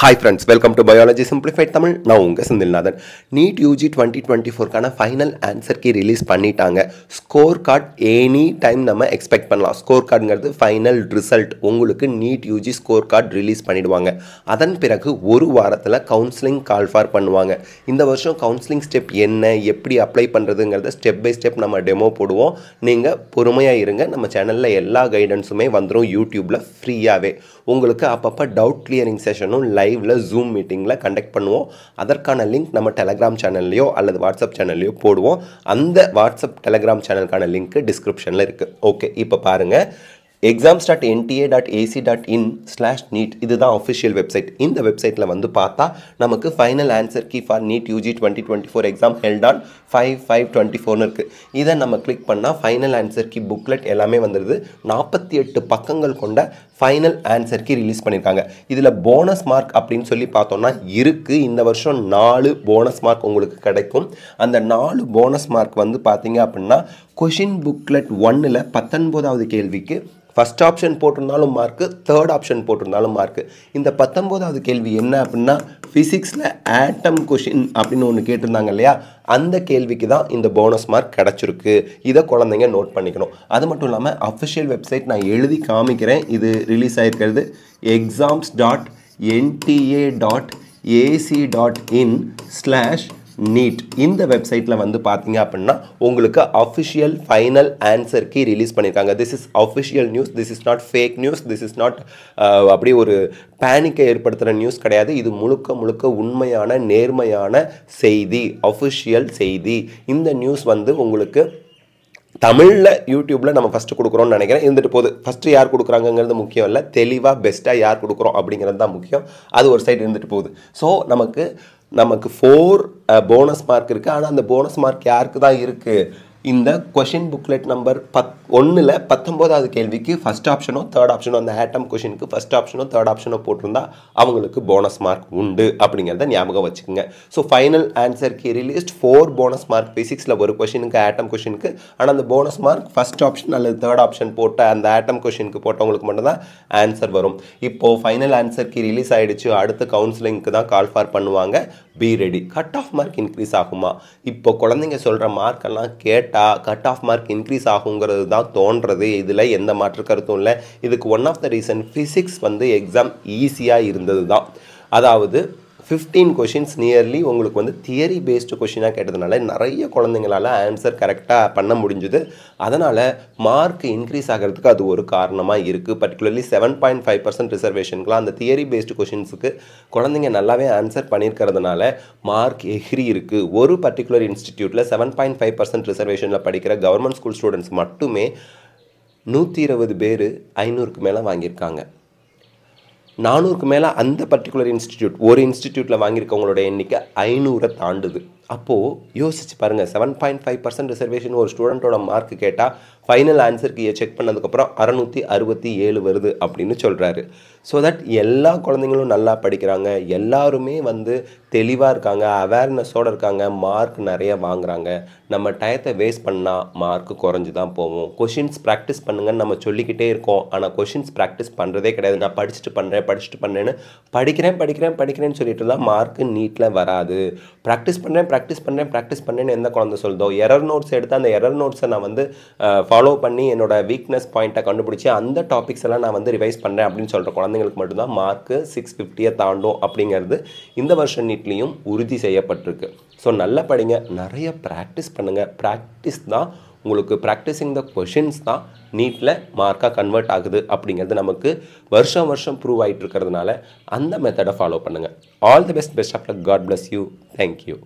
Hi friends, welcome to Biology Simplified Tamil. நான் உங்க Senthilnathan. NEET UG 2024 final answer key release பண்ணிட்டாங்க. Score card any time நம்ம expect பண்ணலாம். Score கார்டுங்கிறது final result. உங்களுக்கு NEET UG score card release பண்ணிடுவாங்க. அதன் பிறகு ஒரு வாரத்தில் கவுன்சிலிங் கால் ஃபார் பண்ணுவாங்க. இந்த வருஷம் கவுன்சிலிங் ஸ்டெப் என்ன, எப்படி அப்ளை பண்ணுறதுங்கிறத ஸ்டெப் பை ஸ்டெப் நம்ம டெமோ போடுவோம். நீங்கள் பொறுமையாக இருங்க. நம்ம சேனலில் எல்லா கைடன்ஸுமே வந்துடும் யூடியூப்பில் ஃப்ரீயாகவே. உங்களுக்கு அப்பப்போ டவுட் கிளியரிங் செஷனும் லைவ்ல ஜூம் மீட்டிங்கில் கண்டக்ட் பண்ணுவோம். அதற்கான லிங்க் நம்ம டெலகிராம் சேனல்லையோ அல்லது வாட்ஸ்அப் சேனல்லையோ போடுவோம். அந்த வாட்ஸ்அப் டெலகிராம் சேனலுக்கான லிங்க் டிஸ்கிரிப்ஷனில் இருக்குது. ஓகே, இப்போ பாருங்கள். exams.nta.ac.in/neet இதுதான் அஃபிஷியல் வெப்சைட். இந்த வெப்சைட்டில் வந்து பார்த்தா நமக்கு final answer key for NEET UG 2024 exam held on 5/5/24 இருக்குது. இதை நம்ம கிளிக் பண்ணால் ஃபைனல் ஆன்சர் கீ புக்லெட் எல்லாமே வந்துடுது. 48 பக்கங்கள் கொண்ட ஃபைனல் ஆன்சர் கீ ரிலீஸ் பண்ணியிருக்காங்க. இதில் போனஸ் மார்க் அப்படின்னு சொல்லி பார்த்தோம்னா இருக்குது. இந்த வருஷம் 4 போனஸ் மார்க் உங்களுக்கு கிடைக்கும். அந்த 4 போனஸ் மார்க் வந்து பார்த்தீங்க அப்படின்னா கொஷின் புக்லெட் 1ல் 19வது கேள்விக்கு ஃபஸ்ட் ஆப்ஷன் போட்டிருந்தாலும் மார்க்கு, தேர்ட் ஆப்ஷன் போட்டிருந்தாலும் மார்க்கு. இந்த 19வது கேள்வி என்ன அப்படின்னா ஃபிசிக்ஸில் ஆட்டம் கொஷின் அப்படின்னு ஒன்று கேட்டிருந்தாங்க இல்லையா, அந்த கேள்விக்கு தான் இந்த போனஸ் மார்க் கிடச்சிருக்கு. இதை குழந்தைங்க நோட் பண்ணிக்கணும். அது மட்டும் இல்லாமல் அஃபிஷியல் வெப்சைட் நான் எழுதி காமிக்கிறேன். இது ரிலீஸ் ஆகிருக்கிறது exams.nta.ac.in/neet. இந்த வெப்சைட்டில் வந்து பார்த்தீங்க அப்படின்னா உங்களுக்கு official final answer key release பண்ணியிருக்காங்க. This is official news, this is not fake news, this is not அப்படி ஒரு பேனிக்கை ஏற்படுத்துகிற நியூஸ் கிடையாது. இது முழுக்க முழுக்க உண்மையான நேர்மையான செய்தி, அஃபிஷியல் செய்தி. இந்த நியூஸ் வந்து உங்களுக்கு தமிழில் யூடியூப்பில் நம்ம ஃபஸ்ட்டு கொடுக்குறோன்னு நினைக்கிறேன். இருந்துட்டு போகுது. ஃபஸ்ட்டு யார் கொடுக்குறாங்கங்கிறது முக்கியம் இல்லை, தெளிவாக பெஸ்ட்டாக யார் கொடுக்குறோம் அப்படிங்கிறது தான் முக்கியம். அது ஒரு சைடு இருந்துட்டு போகுது. ஸோ நமக்கு 4 போனஸ் மார்க் இருக்குது. ஆனால் அந்த போனஸ் மார்க் யாருக்கு தான் இருக்குது? இந்த கொஷின் புக்லெட் நம்பர் 1ல் 19வது கேள்விக்கு ஃபஸ்ட் ஆப்ஷனோ தேர்ட் ஆப்ஷனோ, அந்த ஆட்டம் கொஷினுக்கு ஃபஸ்ட் ஆப்ஷனோ தேர்ட் ஆப்ஷனோ போட்டிருந்தா அவங்களுக்கு போனஸ் மார்க் உண்டு அப்படிங்கிறத ஞாபகம் வச்சுக்கோங்க. So final answer key released 4 bonus mark ஃபிசிக்ஸில் ஒரு கொஷினுக்கு ஆட்டம் கொஷினுக்கு. ஆனால் அந்த போனஸ் மார்க் ஃபஸ்ட் ஆப்ஷன் அல்லது தேர்ட் ஆப்ஷன் போட்ட அந்த ஆட்டம் கொஷினுக்கு போட்டவங்களுக்கு மட்டும்தான் ஆன்சர் வரும். இப்போது ஃபைனல் ஆன்சர் கீ ரிலீஸ் ஆகிடுச்சு. அடுத்த கவுன்சிலிங்க்கு தான் கால் ஃபார் பண்ணுவாங்க. Be ready. Cut off mark increase ஆகுமா? இப்போ குழந்தைங்க சொல்கிற மார்க்கெல்லாம் கேட்டால் கட் ஆஃப் மார்க் இன்க்ரீஸ் ஆகுங்கிறது தான் தோன்றது. இதில் எந்த மாற்று கருத்தும் இல்லை. இதுக்கு one of the reason physics வந்து எக்ஸாம் ஈஸியாக இருந்தது தான். அதாவது 15 கொஷின்ஸ் நியர்லி உங்களுக்கு வந்து தியரி பேஸ்டு கொஷினாக கேட்டதுனால நிறைய குழந்தைங்களால் ஆன்சர் கரெக்டாக பண்ண முடிஞ்சுது. அதனால் மார்க் இன்க்ரீஸ் ஆகிறதுக்கு அது ஒரு காரணமாக இருக்குது. பர்டிகுலர்லி 7.5% ரிசர்வேஷனுக்குலாம் அந்த தியரி பேஸ்டு கொஷின்ஸுக்கு குழந்தைங்க நல்லாவே ஆன்சர் பண்ணியிருக்கிறதுனால மார்க் எகிரி இருக்குது. ஒரு பர்டிகுலர் இன்ஸ்டிடியூட்டில் 7.5% ரிசர்வேஷனில் படிக்கிற கவர்மெண்ட் ஸ்கூல் ஸ்டூடெண்ட்ஸ் மட்டுமே 120 பேர் 500க்கு மேலே வாங்கியிருக்காங்க. 400க்கு மேலே அந்த பர்டிகுலர் ஒரு இன்ஸ்டிடியூட்டில் வாங்கியிருக்கவங்களோட எண்ணிக்கை 500 தாண்டுது. அப்போது யோசிச்சு பாருங்கள், 7.5% ரிசர்வேஷன் ஒரு ஸ்டூடெண்ட்டோட மார்க் கேட்டால் ஃபைனல் ஆன்சருக்கு செக் பண்ணதுக்கப்புறம் 667 வருது அப்படின்னு சொல்கிறாரு. ஸோ தட் எல்லா குழந்தைங்களும் நல்லா படிக்கிறாங்க, எல்லாருமே வந்து தெளிவாக இருக்காங்க, அவேர்னஸோடு இருக்காங்க, மார்க் நிறைய வாங்குகிறாங்க. நம்ம டயத்தை வேஸ்ட் பண்ணால் மார்க் குறைஞ்சி தான் போவோம். கொஷின்ஸ் ப்ராக்டிஸ் பண்ணுங்கன்னு நம்ம சொல்லிக்கிட்டே இருக்கோம். ஆனால் கொஷின்ஸ் ப்ராக்டிஸ் பண்ணுறதே கிடையாது. நான் படிச்சுட்டு பண்ணுறேன்னு படிக்கிறேன்னு சொல்லிட்டு தான் மார்க்கு நீட்டில் வராது. ப்ராக்டிஸ் பண்ணுறேன்னு எந்த குழந்தை சொல்லுதோ, எரர் நோட்ஸ் எடுத்து அந்த எரர் நோட்ஸை நான் வந்து ஃபாலோ பண்ணி என்னோட வீக்னஸ் பாயிண்ட்டை கண்டுபிடிச்சி அந்த டாபிக்ஸ் எல்லாம் நான் வந்து ரிவைஸ் பண்ணுறேன் அப்படின்னு சொல்கிற குழந்தைங்களுக்கு மட்டும்தான் மார்க்கு 650 தாண்டும் அப்படிங்கிறது இந்த வருஷம் நீட்லேயும் உறுதி செய்யப்பட்டிருக்கு. ஸோ நல்லா படிங்க, நிறைய ப்ராக்டிஸ் பண்ணுங்கள். ப்ராக்டிஸ் தான் உங்களுக்கு, ப்ராக்டிஸிங் த கொஷின்ஸ் தான் நீட்டில் மார்க்காக கன்வெர்ட் ஆகுது அப்படிங்கிறது நமக்கு வருஷம் ப்ரூவ் ஆகிட்டு இருக்கிறதுனால அந்த மெத்தடை ஃபாலோ பண்ணுங்கள். All the best of luck. God bless you. Thank you.